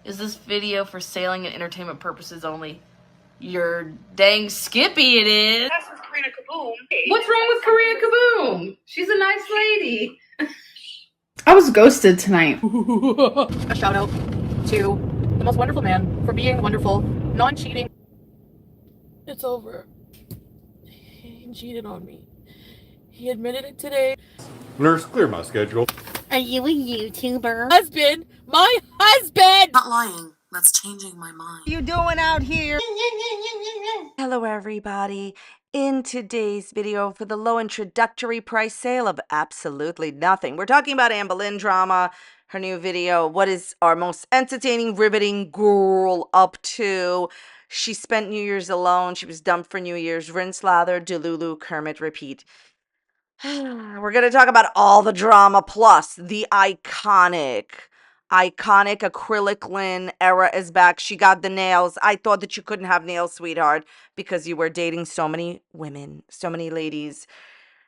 Is this video for sailing and entertainment purposes only? You're dang skippy it is. That's with Karina Kaboom. What's wrong with Karina Kaboom? She's a nice lady. I was ghosted tonight. A shout out to the most wonderful man for being wonderful, non-cheating. It's over. He cheated on me. He admitted it today. Nurse, clear my schedule. Are you a YouTuber? Husband! My husband! Not lying. That's changing my mind. What are you doing out here? Hello everybody. In today's video for the low introductory price sale of absolutely nothing, we're talking about Anne Boleyn drama, her new video, what is our most entertaining, riveting girl up to? She spent New Year's alone. She was dumped for New Year's. Rinse, lather, Delulu, Kermit, repeat. We're going to talk about all the drama plus the iconic acrylic Lynn era is back. She got the nails. I thought that you couldn't have nails, sweetheart, because you were dating so many women, so many ladies.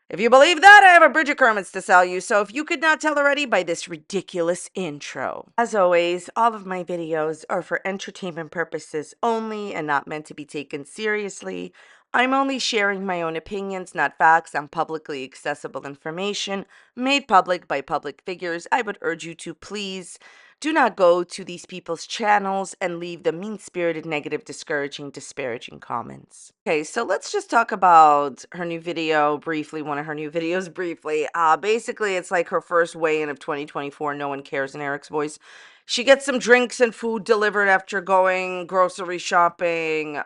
If you believe that, I have a Bridget Kermits to sell you. So if you could not tell already by this ridiculous intro. As always, all of my videos are for entertainment purposes only and not meant to be taken seriously. I'm only sharing my own opinions, not facts, on publicly accessible information made public by public figures. I would urge you to please do not go to these people's channels and leave the mean-spirited, negative, disparaging comments. Okay, so let's just talk about her new video briefly, one of her new videos briefly. Basically, it's like her first weigh-in of 2024, No One Cares in Eric's voice. She gets some drinks and food delivered after going grocery shopping.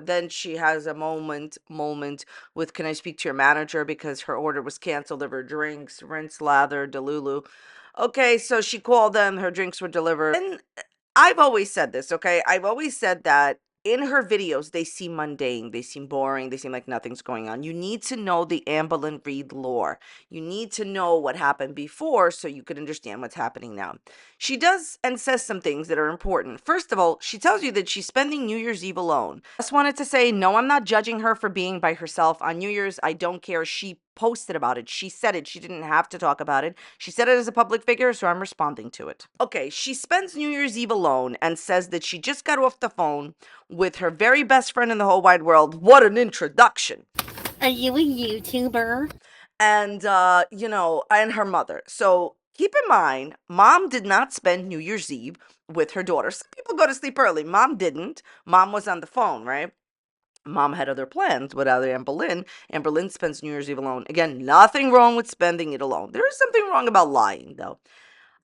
Then she has a moment with, can I speak to your manager, because her order was canceled of her drinks, rinse, lather, Delulu. Okay, so she called them, her drinks were delivered. And I've always said this, okay? I've always said that in her videos, they seem mundane, they seem boring, they seem like nothing's going on. You need to know the Anne Boleyn Reid lore. You need to know what happened before so you could understand what's happening now. She does and says some things that are important. First of all, she tells you that she's spending New Year's Eve alone. Just wanted to say, no, I'm not judging her for being by herself on New Year's. I don't care. She posted about it. She said it. She didn't have to talk about it. She said it as a public figure, so I'm responding to it. Okay, she spends New Year's Eve alone and says that she just got off the phone with her very best friend in the whole wide world. What an introduction. Are you a YouTuber? And, and her mother. So keep in mind, Mom did not spend New Year's Eve with her daughter. Some people go to sleep early. Mom didn't. Mom was on the phone, right? Mom had other plans without Anne Boleyn. Anne Boleyn spends New Year's Eve alone. Again, nothing wrong with spending it alone. There is something wrong about lying, though.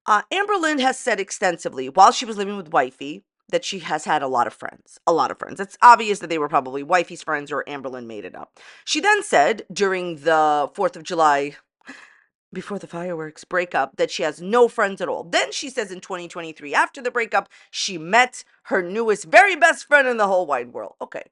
Anne Boleyn has said extensively, while she was living with Wifey, that she has had a lot of friends. A lot of friends. It's obvious that they were probably Wifey's friends or Anne Boleyn made it up. She then said, during the 4th of July, before the fireworks breakup, that she has no friends at all. Then she says in 2023, after the breakup, she met her newest, very best friend in the whole wide world. Okay.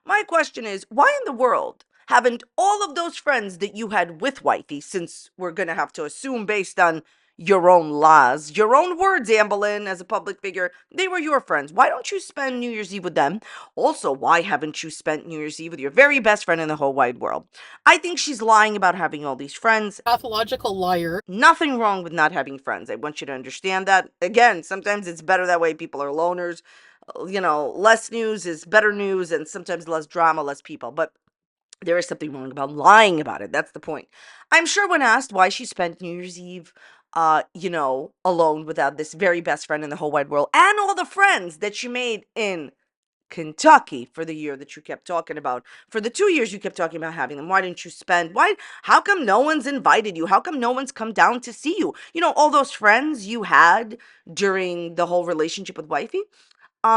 My question is, why in the world haven't all of those friends that you had with Wifey, since we're going to have to assume based on your own laws, your own words, Anne Boleyn, as a public figure, they were your friends. Why don't you spend New Year's Eve with them? Also, why haven't you spent New Year's Eve with your very best friend in the whole wide world? I think she's lying about having all these friends. Pathological liar. Nothing wrong with not having friends. I want you to understand that. Again, sometimes it's better that way. People are loners. Less news is better news, and sometimes less drama, less people. But there is something wrong about lying about it. That's the point. I'm sure when asked why she spent New Year's Eve, alone without this very best friend in the whole wide world, and all the friends that she made in Kentucky for the year that you kept talking about, for the 2 years you kept talking about having them, why didn't you spend, how come no one's invited you? How come no one's come down to see you? All those friends you had during the whole relationship with Wifey.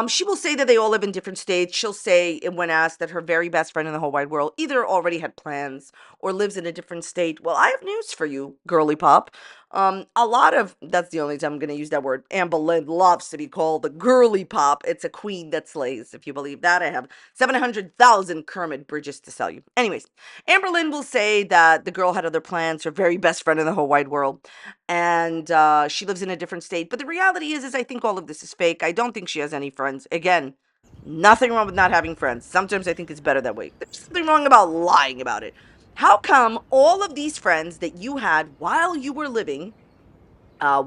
She will say that they all live in different states. She'll say, when asked, that her very best friend in the whole wide world either already had plans or lives in a different state. Well, I have news for you, girly pop. That's the only time I'm going to use that word. Anne Boleyn loves to be called the girly pop. It's a queen that slays. If you believe that, I have 700,000 Kermit bridges to sell you. Anyways, Anne Boleyn will say that the girl had other plans, her very best friend in the whole wide world, and she lives in a different state. But the reality is I think all of this is fake. I don't think she has any friends. Again, nothing wrong with not having friends. Sometimes I think it's better that way. There's something wrong about lying about it. How come all of these friends that you had while you were living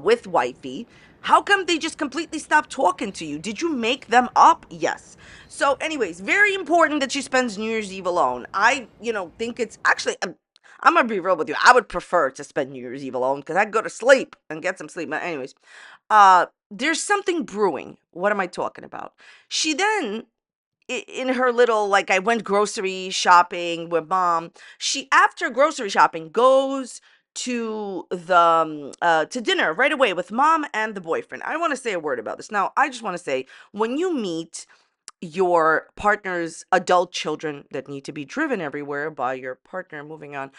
with Wifey, How come they just completely stopped talking to you? Did you make them up? Yes. So, anyways, very important that she spends New Year's Eve alone. I, think it's actually, I'm gonna be real with you. I would prefer to spend New Year's Eve alone because I'd go to sleep and get some sleep. But anyways, there's something brewing. What am I talking about? She then, in her little, like, I went grocery shopping with mom. She, after grocery shopping, goes to to dinner right away with mom and the boyfriend. I want to say a word about this. Now, I just want to say, when you meet your partner's adult children that need to be driven everywhere by your partner, moving on,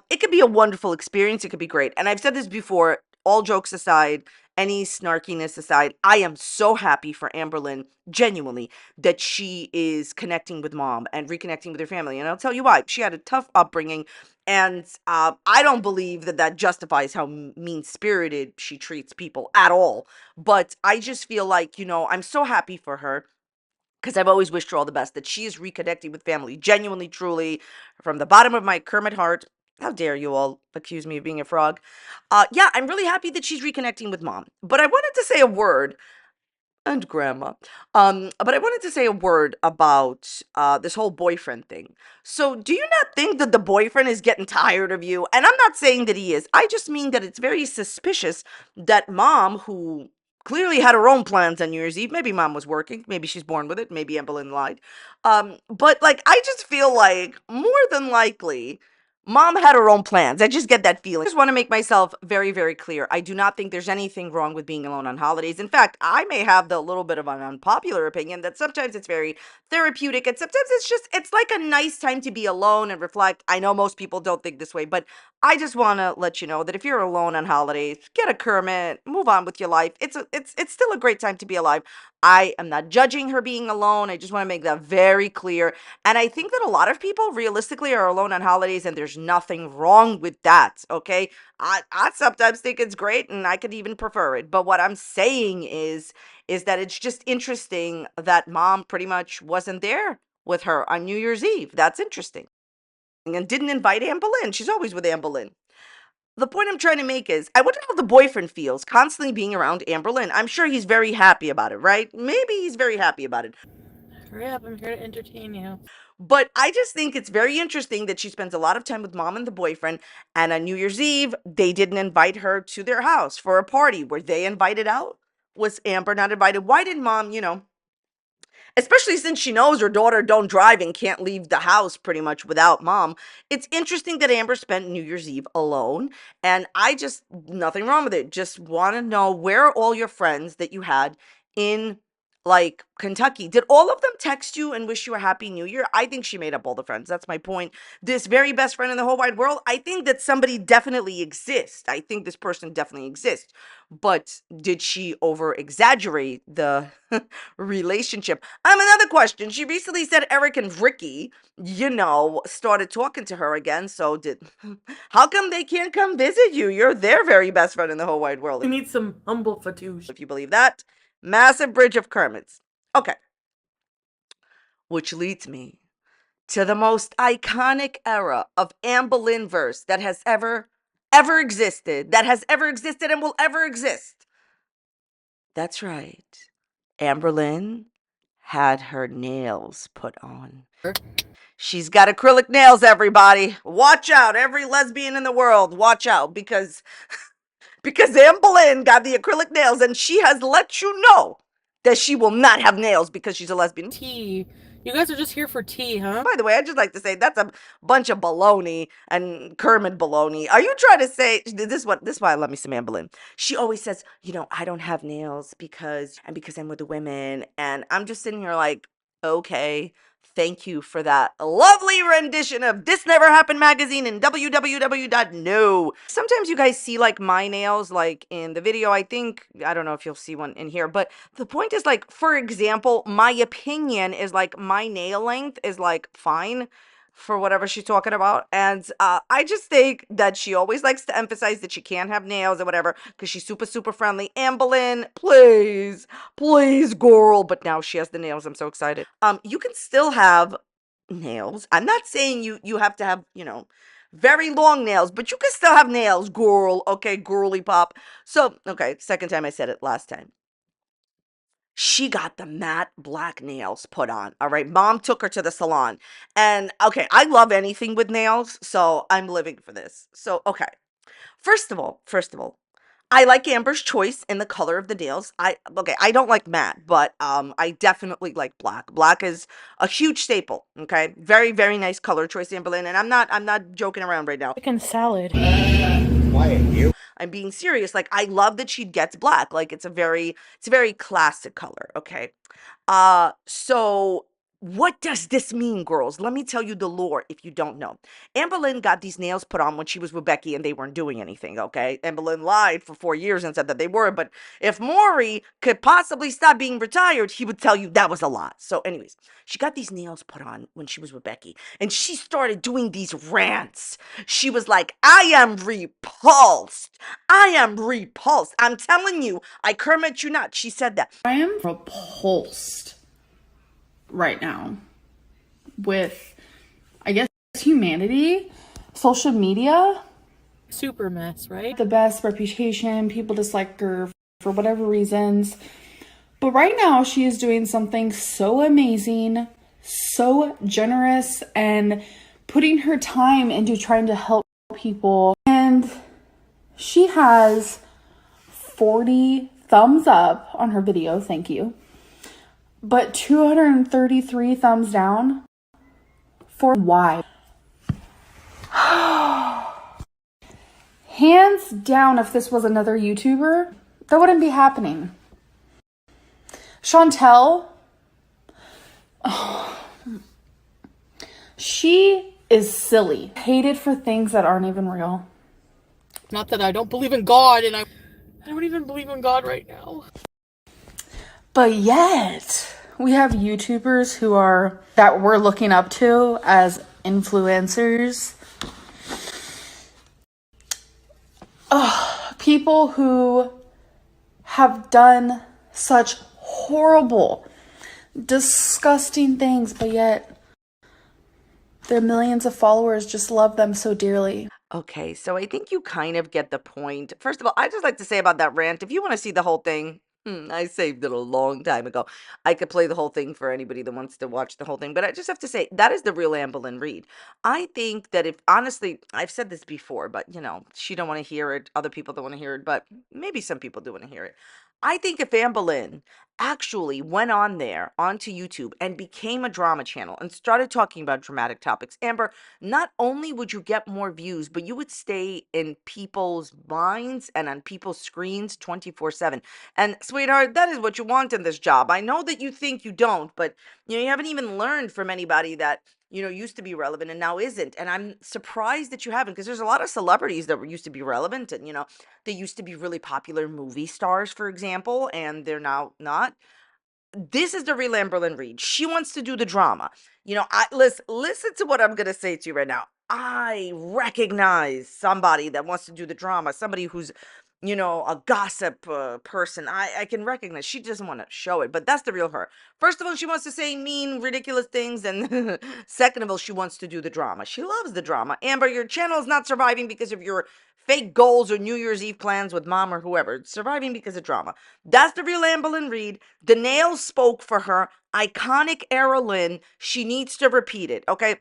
it could be a wonderful experience. It could be great. And I've said this before, all jokes aside, any snarkiness aside, I am so happy for Amberlynn, genuinely, that she is connecting with mom and reconnecting with her family. And I'll tell you why. She had a tough upbringing, and I don't believe that justifies how mean-spirited she treats people at all. But I just feel like, I'm so happy for her, because I've always wished her all the best, that she is reconnecting with family, genuinely, truly, from the bottom of my Kermit heart. How dare you all accuse me of being a frog? Yeah, I'm really happy that she's reconnecting with mom. But I wanted to say a word, and grandma. But I wanted to say a word about this whole boyfriend thing. So, do you not think that the boyfriend is getting tired of you? And I'm not saying that he is. I just mean that it's very suspicious that mom, who clearly had her own plans on New Year's Eve. Maybe mom was working. Maybe she's born with it. Maybe Evelyn lied. But like, I just feel like more than likely, mom had her own plans. I just get that feeling. I just want to make myself very, very clear. I do not think there's anything wrong with being alone on holidays. In fact, I may have the little bit of an unpopular opinion that sometimes it's very therapeutic, and sometimes it's like a nice time to be alone and reflect. I know most people don't think this way, but I just want to let you know that if you're alone on holidays, get a Kermit, move on with your life. It's still a great time to be alive. I am not judging her being alone. I just want to make that very clear. And I think that a lot of people realistically are alone on holidays, and there's nothing wrong with that, okay? I sometimes think it's great, and I could even prefer it. But what I'm saying is that it's just interesting that mom pretty much wasn't there with her on New Year's Eve. That's interesting. And didn't invite Anne Boleyn. She's always with Anne Boleyn. The point I'm trying to make is, I wonder how the boyfriend feels constantly being around Amberlynn. I'm sure he's very happy about it, right? Maybe he's very happy about it. Hurry up, I'm here to entertain you. But I just think it's very interesting that she spends a lot of time with mom and the boyfriend, and on New Year's Eve, they didn't invite her to their house for a party. Were they invited out? Was Amber not invited? Why did mom, especially since she knows her daughter don't drive and can't leave the house pretty much without mom. It's interesting that Amber spent New Year's Eve alone, and nothing wrong with it. Just want to know, where are all your friends that you had in, like, Kentucky? Did all of them text you and wish you a happy new year? I think she made up all the friends. That's my point. This very best friend in the whole wide world, I think that somebody definitely exists. I think this person definitely exists. But did she over exaggerate the relationship? Another question. She recently said Eric and Ricky, started talking to her again. So how come they can't come visit you? You're their very best friend in the whole wide world. We need some humble fatouche. If you believe that. Massive bridge of Kermits. Okay. Which leads me to the most iconic era of Anne Boleyn verse that has ever existed, and will ever exist. That's right. Anne Boleyn had her nails put on. She's got acrylic nails, everybody. Watch out. Every lesbian in the world, watch out, because Anne Boleyn got the acrylic nails, and she has let you know that she will not have nails because she's a lesbian. Tea. You guys are just here for tea, huh? By the way, I'd just like to say that's a bunch of baloney and Kermit baloney. Are you trying to say this is why I love me some Anne Boleyn. She always says, I don't have nails because I'm with the women. And I'm just sitting here like, okay, thank you for that lovely rendition of This Never Happened magazine and www.no. Sometimes you guys see like my nails like in the video. I don't know if you'll see one in here, but the point is, like, for example, my opinion is like my nail length is like fine for whatever she's talking about. And I just think that she always likes to emphasize that she can't have nails or whatever because she's super, super friendly. Anne Boleyn, please, girl. But now she has the nails. I'm so excited. You can still have nails. I'm not saying you have to have, very long nails, but you can still have nails, girl. Okay, girly pop. So, okay, second time I said it last time. She got the matte black nails put on. All right. Mom took her to the salon. And okay, I love anything with nails, so I'm living for this. So, okay. First of all, I like Amber's choice in the color of the nails. I don't like matte, but I definitely like black. Black is a huge staple. Okay. Very, very nice color choice, Amberlynn. And I'm not joking around right now. Chicken salad. I'm being serious. Like, I love that she gets black. Like, it's a very classic color. Okay. So what does this mean, girls? Let me tell you the lore if you don't know. Amberlynn got these nails put on when she was with Becky and they weren't doing anything, okay? Amberlynn lied for 4 years and said that they were, but if Maury could possibly stop being retired, he would tell you that was a lie. So anyways, she got these nails put on when she was with Becky and she started doing these rants. She was like, I am repulsed. I am repulsed. I'm telling you, I Kermit you not. She said that. I am repulsed right now with, I guess, humanity, social media. Super mess, right? The best reputation, people dislike her for whatever reasons. But right now, she is doing something so amazing, so generous, and putting her time into trying to help people. And she has 40 thumbs up on her video, thank you. But 233 thumbs down for why? Hands down, if this was another YouTuber, that wouldn't be happening. Chantel, she is silly. Hated for things that aren't even real. Not that I don't believe in God, and I don't even believe in God right now. But yet, we have YouTubers that we're looking up to as influencers. People who have done such horrible, disgusting things, but yet their millions of followers just love them so dearly. Okay, so I think you kind of get the point. First of all, I just like to say about that rant, if you want to see the whole thing, I saved it a long time ago. I could play the whole thing for anybody that wants to watch the whole thing, but I just have to say, that is the real Amberlynn Reid. I think that if, honestly, I've said this before, but, she don't want to hear it, other people don't want to hear it, but maybe some people do want to hear it. I think if Amberlynn actually went on there, onto YouTube, and became a drama channel and started talking about dramatic topics, Amber, not only would you get more views, but you would stay in people's minds and on people's screens 24/7. And sweetheart, that is what you want in this job. I know that you think you don't, but you haven't even learned from anybody that used to be relevant and now isn't. And I'm surprised that you haven't, because there's a lot of celebrities that used to be relevant and they used to be really popular movie stars, for example, and they're now not. This is the real Amberlynn Reid. She wants to do the drama. Listen to what I'm gonna say to you right now. I recognize somebody that wants to do the drama, somebody who's a gossip person. I can recognize. She doesn't want to show it, but that's the real her. First of all, she wants to say mean, ridiculous things, and second of all, she wants to do the drama. She loves the drama. Amber, your channel is not surviving because of your fake goals or New Year's Eve plans with mom or whoever. It's surviving because of drama. That's the real Amberlynn Reid. The nails spoke for her. Iconic era Lynn. She needs to repeat it, okay?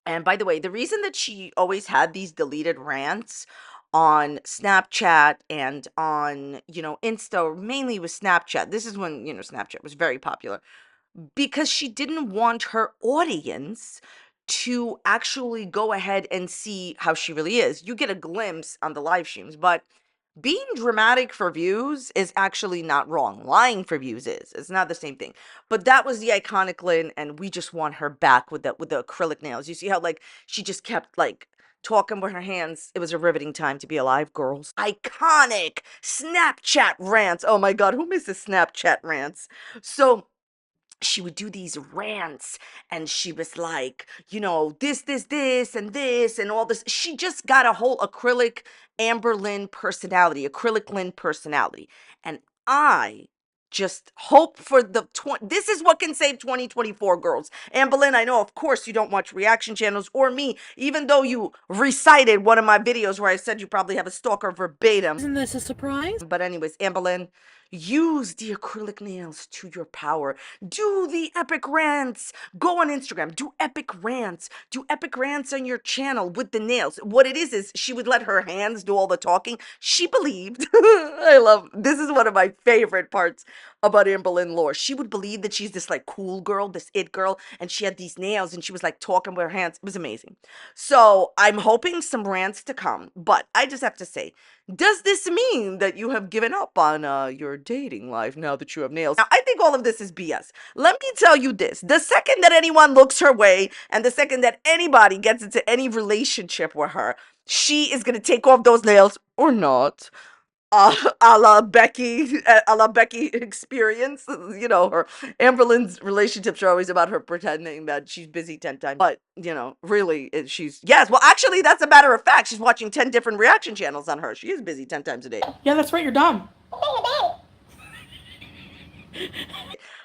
And by the way, the reason that she always had these deleted rants on Snapchat and on, Insta, or mainly with Snapchat. This is when, Snapchat was very popular, because she didn't want her audience to actually go ahead and see how she really is. You get a glimpse on the live streams, but being dramatic for views is actually not wrong. Lying for views is. It's not the same thing. But that was the iconic Lynn, and we just want her back with the acrylic nails. You see how she just kept talking with her hands. It was a riveting time to be alive, girls. Iconic Snapchat rants. Oh my God, who misses Snapchat rants? So she would do these rants and she was like, this, and this, and all this. She just got a whole acrylic Amberlynn personality, acrylic Lynn personality. And I Just hope for this is what can save 2024, girls. Anne Boleyn, I know, of course, you don't watch reaction channels or me, even though you recited one of my videos where I said you probably have a stalker verbatim. Isn't this a surprise? But anyways, Anne Boleyn, use the acrylic nails to your power. Do the epic rants. Go on Instagram. Do epic rants. Do epic rants on your channel with the nails. What it is she would let her hands do all the talking. She believed. This is one of my favorite parts about Anne Boleyn lore. She would believe that she's this like cool girl, this it girl, and she had these nails and she was like talking with her hands. It was amazing. So I'm hoping some rants to come, but I just have to say, does this mean that you have given up on your dating life now that you have nails? Now, I think all of this is BS. Let me tell you this. The second that anyone looks her way and the second that anybody gets into any relationship with her, she is going to take off those nails or not. A la Becky experience. You know, her Anne Boleyn's relationships are always about her pretending that she's busy 10 times. But, you know, really, yes, well, actually, that's a matter of fact. She's watching 10 different reaction channels on her. She is busy 10 times a day. Yeah, that's right, you're dumb.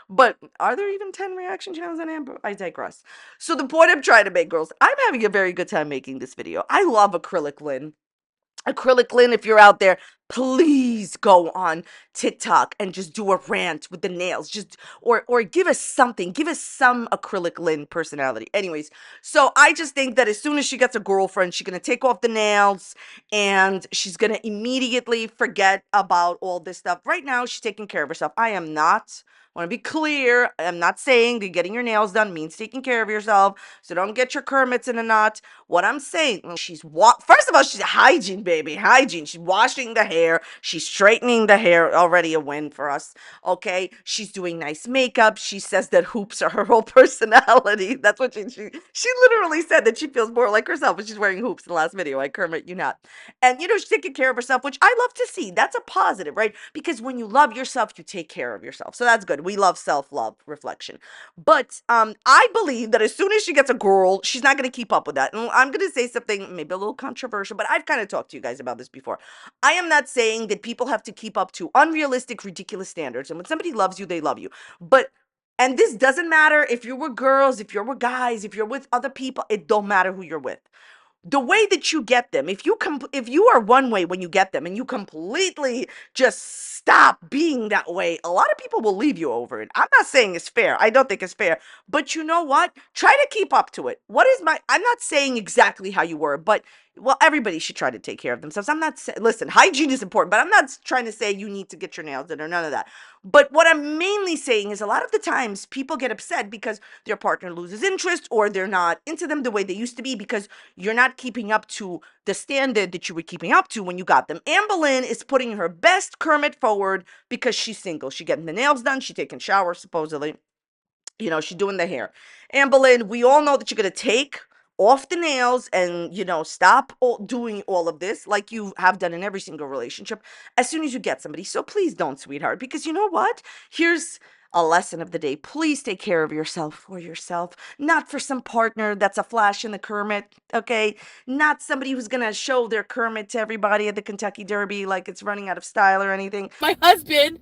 But are there even 10 reaction channels on Amber? I digress. So the point I'm trying to make, girls, I'm having a very good time making this video. I love Acrylic Lynn. Acrylic Lynn, if you're out there, please go on TikTok and just do a rant with the nails. Just or give us something. Give us some Acrylic Lynn personality. Anyways, so I just think that as soon as she gets a girlfriend, she's gonna take off the nails and she's gonna immediately forget about all this stuff. Right now, she's taking care of herself. I am not. I want to be clear. I'm not saying that getting your nails done means taking care of yourself. So don't get your Kermits in a knot. What I'm saying, first of all, she's hygiene, baby. Hygiene. She's washing the hair. She's straightening the hair. Already a win for us. Okay. She's doing nice makeup. She says that hoops are her whole personality. That's what she literally said, that she feels more like herself when she's wearing hoops in the last video. I Kermit you not. And you know, she's taking care of herself, which I love to see. That's a positive, right? Because when you love yourself, you take care of yourself. So that's good. We love self-love reflection. But I believe that as soon as she gets a girl, she's not going to keep up with that. And I'm going to say something maybe a little controversial, but I've kind of talked to you guys about this before. I am not saying that people have to keep up to unrealistic, ridiculous standards. And when somebody loves you, they love you. And this doesn't matter if you're with girls, if you're with guys, if you're with other people, it don't matter who you're with. The way that you get them, if you are one way when you get them and you completely just stop being that way, a lot of people will leave you over it. I'm not saying it's fair. I don't think it's fair. But you know what? Try to keep up to it. I'm not saying exactly how you were, but well, everybody should try to take care of themselves. I'm not saying, listen, hygiene is important, but I'm not trying to say you need to get your nails done or none of that. But what I'm mainly saying is a lot of the times people get upset because their partner loses interest or they're not into them the way they used to be because you're not keeping up to the standard that you were keeping up to when you got them. Anne Boleyn is putting her best Kermit forward because she's single. She's getting the nails done. She's taking showers, supposedly. You know, she's doing the hair. Anne Boleyn, we all know that you're going to take off the nails and, you know, stop doing all of this like you have done in every single relationship as soon as you get somebody. So please don't, sweetheart, because you know what? Here's a lesson of the day. Please take care of yourself for yourself, not for some partner that's a flash in the Kermit, okay? Not somebody who's going to show their Kermit to everybody at the Kentucky Derby like it's running out of style or anything. My husband!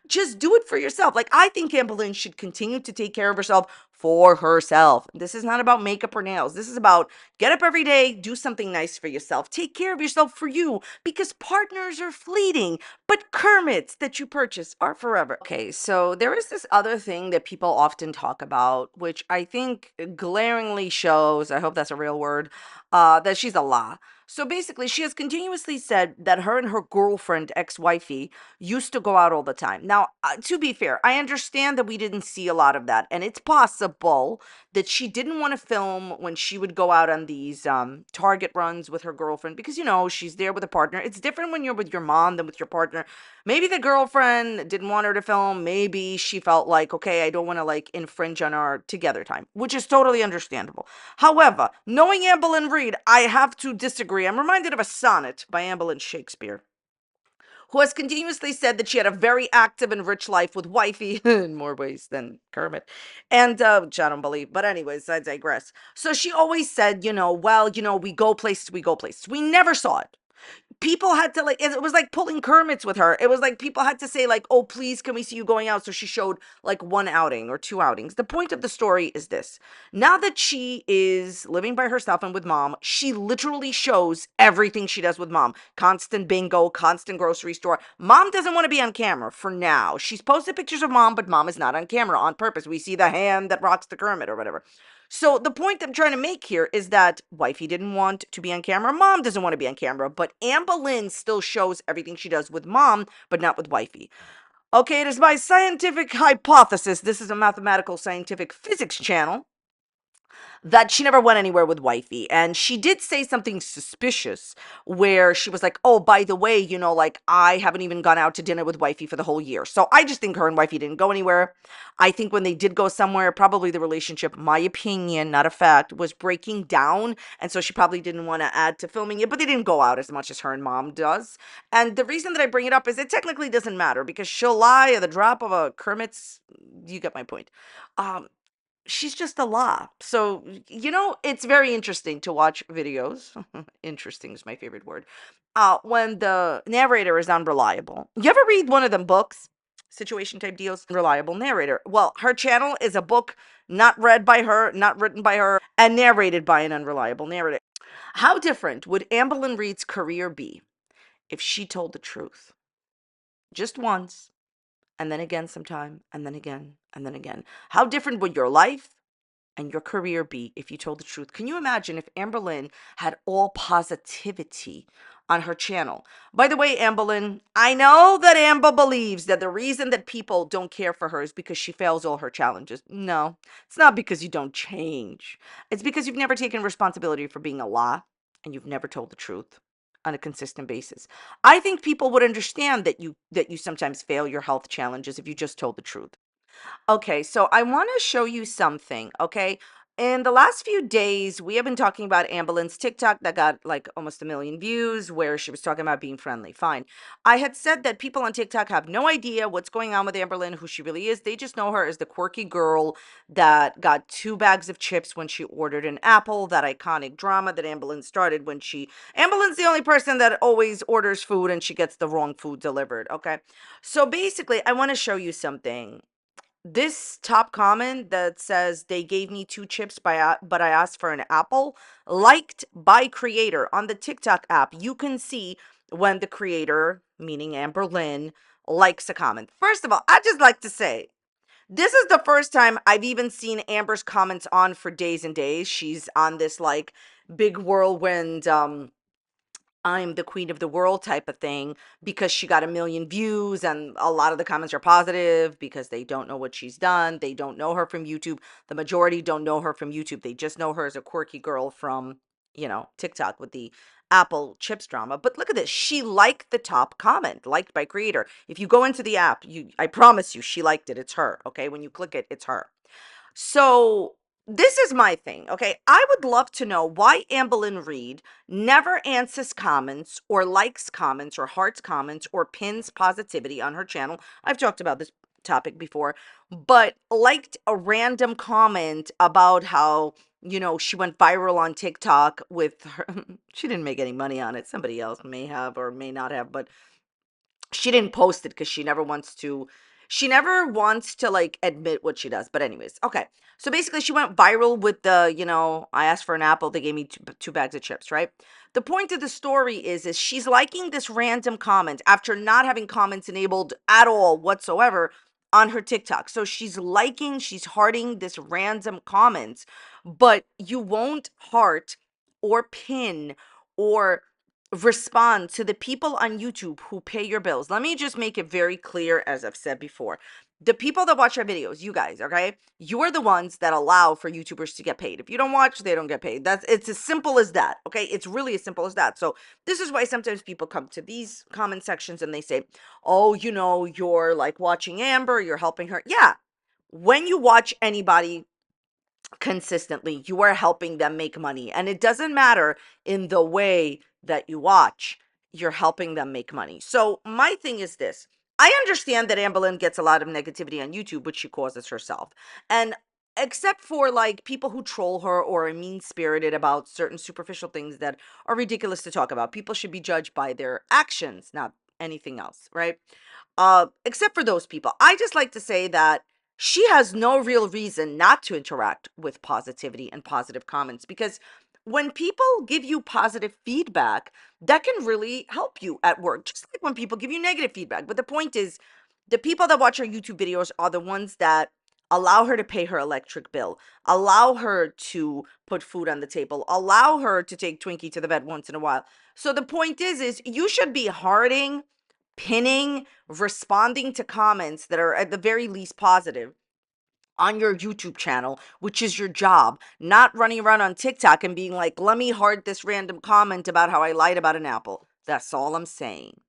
Just do it for yourself. Like, I think Anne Boleyn should continue to take care of herself for herself. This is not about makeup or nails. This is about get up every day, do something nice for yourself. Take care of yourself for you because partners are fleeting, but Kermits that you purchase are forever. Okay, so there is this other thing that people often talk about, which I think glaringly shows, I hope that's a real word, that she's a lie. So basically, she has continuously said that her and her girlfriend, ex-wifey, used to go out all the time. Now, to be fair, I understand that we didn't see a lot of that. And it's possible that she didn't want to film when she would go out on these Target runs with her girlfriend because, you know, she's there with a partner. It's different when you're with your mom than with your partner. Maybe the girlfriend didn't want her to film. Maybe she felt like, okay, I don't want to like infringe on our together time, which is totally understandable. However, knowing Anne Boleyn Reid, I have to disagree. I'm reminded of a sonnet by Anne Boleyn Shakespeare, who has continuously said that she had a very active and rich life with wifey in more ways than Kermit. And, which I don't believe. But anyways, I digress. So she always said, you know, well, you know, we go places. We never saw it. people had to like, it was like pulling Kermits with her. It was like people had to say like, oh, please, can we see you going out? So she showed like one outing or two outings. The point of the story is this. Now that she is living by herself and with mom, she literally shows everything she does with mom. Constant bingo, constant grocery store. Mom doesn't want to be on camera for now. She's posted pictures of mom, but mom is not on camera on purpose. We see the hand that rocks the Kermit or whatever. So the point I'm trying to make here is that wifey didn't want to be on camera. Mom doesn't want to be on camera, but Anne Boleyn still shows everything she does with mom, but not with wifey. Okay, it is my scientific hypothesis. This is a mathematical scientific physics channel that she never went anywhere with wifey. And she did say something suspicious where she was like, oh, by the way, you know, like I haven't even gone out to dinner with wifey for the whole year. So I just think her and wifey didn't go anywhere. I think when they did go somewhere, probably the relationship, my opinion, not a fact, was breaking down. And so she probably didn't want to add to filming it, but they didn't go out as much as her and mom does. And the reason that I bring it up is it technically doesn't matter because she'll lie at the drop of a Kermit's. You get my point. She's just a law. So, you know, it's very interesting to watch videos. Interesting is my favorite word. When the narrator is unreliable. You ever read one of them books? Situation type deals? Reliable narrator. Well, her channel is a book not read by her, not written by her, and narrated by an unreliable narrator. How different would Anne Boleyn Reid's career be if she told the truth? Just once. And then again sometime, and then again, and then again. How different would your life and your career be if you told the truth? Can you imagine if Anne Boleyn had all positivity on her channel? By the way, Anne Boleyn, I know that Amber believes that the reason that people don't care for her is because she fails all her challenges. No, it's not because you don't change. It's because you've never taken responsibility for being a lie and you've never told the truth on a consistent basis. I think people would understand that you sometimes fail your health challenges if you just told the truth. Okay, so I want to show you something, okay? In the last few days, we have been talking about Anne Boleyn's TikTok that got like almost 1 million views, where she was talking about being friendly. Fine. I had said that people on TikTok have no idea what's going on with Anne Boleyn, who she really is. They just know her as the quirky girl that got 2 bags of chips when she ordered an apple, that iconic drama that Anne Boleyn started when Anne Boleyn's the only person that always orders food and she gets the wrong food delivered, okay? So basically, I want to show you something. This top comment that says they gave me 2 chips but I asked for an apple, liked by creator on the TikTok app. You can see when the creator, meaning Anne Boleyn, likes a comment. First of all, I just like to say, this is the first time I've even seen Amber's comments on for days and days. She's on this like big whirlwind, I'm the queen of the world type of thing, because she got 1 million views and a lot of the comments are positive because they don't know what she's done. They don't know her from YouTube. The majority don't know her from YouTube. They just know her as a quirky girl from, you know, TikTok with the apple chips drama. But look at this. She liked the top comment, liked by creator. If you go into the app, I promise you, she liked it. It's her. Okay. When you click it, it's her. So this is my thing, okay? I would love to know why Anne Boleyn Reid never answers comments or likes comments or hearts comments or pins positivity on her channel. I've talked about this topic before, but liked a random comment about how, you know, she went viral on TikTok with her. She didn't make any money on it. Somebody else may have or may not have, but she didn't post it because she never wants to like admit what she does. But anyways, okay. So basically she went viral with the, you know, I asked for an apple, they gave me 2 bags of chips, right? The point of the story is she's liking this random comment after not having comments enabled at all whatsoever on her TikTok. So she's hearting this random comments, but you won't heart or pin or respond to the people on YouTube who pay your bills. Let me just make it very clear, as I've said before. The people that watch our videos, you guys, okay? You are the ones that allow for YouTubers to get paid. If you don't watch, they don't get paid. It's as simple as that, okay? It's really as simple as that. So this is why sometimes people come to these comment sections and they say, oh, you know, you're like watching Amber, you're helping her. Yeah. When you watch anybody consistently, you are helping them make money. And it doesn't matter in the way that you watch, you're helping them make money. So my thing is this. I understand that Anne Boleyn gets a lot of negativity on YouTube, which she causes herself. And except for like people who troll her or are mean spirited about certain superficial things that are ridiculous to talk about. People should be judged by their actions, not anything else, right? Except for those people. I just like to say that she has no real reason not to interact with positivity and positive comments, because when people give you positive feedback, that can really help you at work, just like when people give you negative feedback. But the point is, the people that watch her YouTube videos are the ones that allow her to pay her electric bill, allow her to put food on the table, allow her to take Twinkie to the vet once in a while. So the point is you should be hearting, pinning, responding to comments that are at the very least positive on your YouTube channel, which is your job, not running around on TikTok and being like, let me heart this random comment about how I lied about an apple. That's all I'm saying.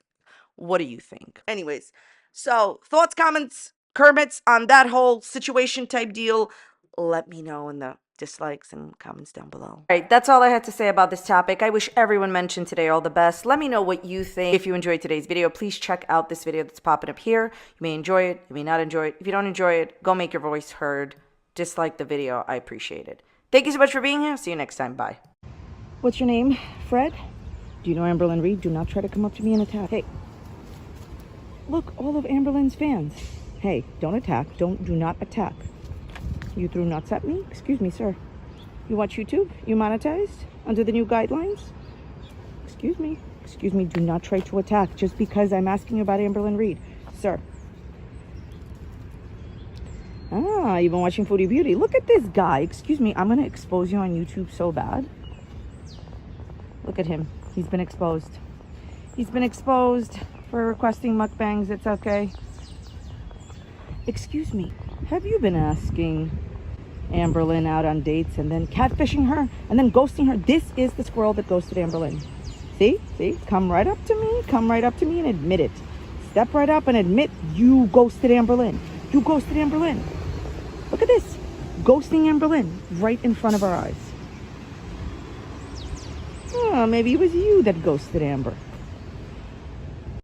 What do you think? Anyways, so thoughts, comments, Kermits on that whole situation type deal, let me know in the dislikes and comments down below. All right, that's all I had to say about this topic. I wish everyone mentioned today all the best. Let me know what you think. If you enjoyed today's video, please check out this video that's popping up here. You may enjoy it, you may not enjoy it. If you don't enjoy it, go make your voice heard. Dislike the video, I appreciate it. Thank you so much for being here. See you next time, bye. What's your name? Fred? Do you know Amberlynn Reed? Do not try to come up to me and attack. Hey, look, all of Amberlynn's fans. Hey, don't attack. Do not attack. You threw nuts at me? Excuse me, sir. You watch YouTube? You monetized? Under the new guidelines? Excuse me. Excuse me, do not try to attack just because I'm asking you about Amberlynn Reed. Sir. Ah, you've been watching Foodie Beauty. Look at this guy. Excuse me, I'm going to expose you on YouTube so bad. Look at him. He's been exposed. He's been exposed for requesting mukbangs. It's okay. Excuse me, have you been asking Amberlynn out on dates and then catfishing her and then ghosting her? This is the squirrel that ghosted Amberlynn. See? Come right up to me. Come right up to me and admit it. Step right up and admit you ghosted Amberlynn. You ghosted Amberlynn. Look at this. Ghosting Amberlynn right in front of our eyes. Oh, maybe it was you that ghosted Amber.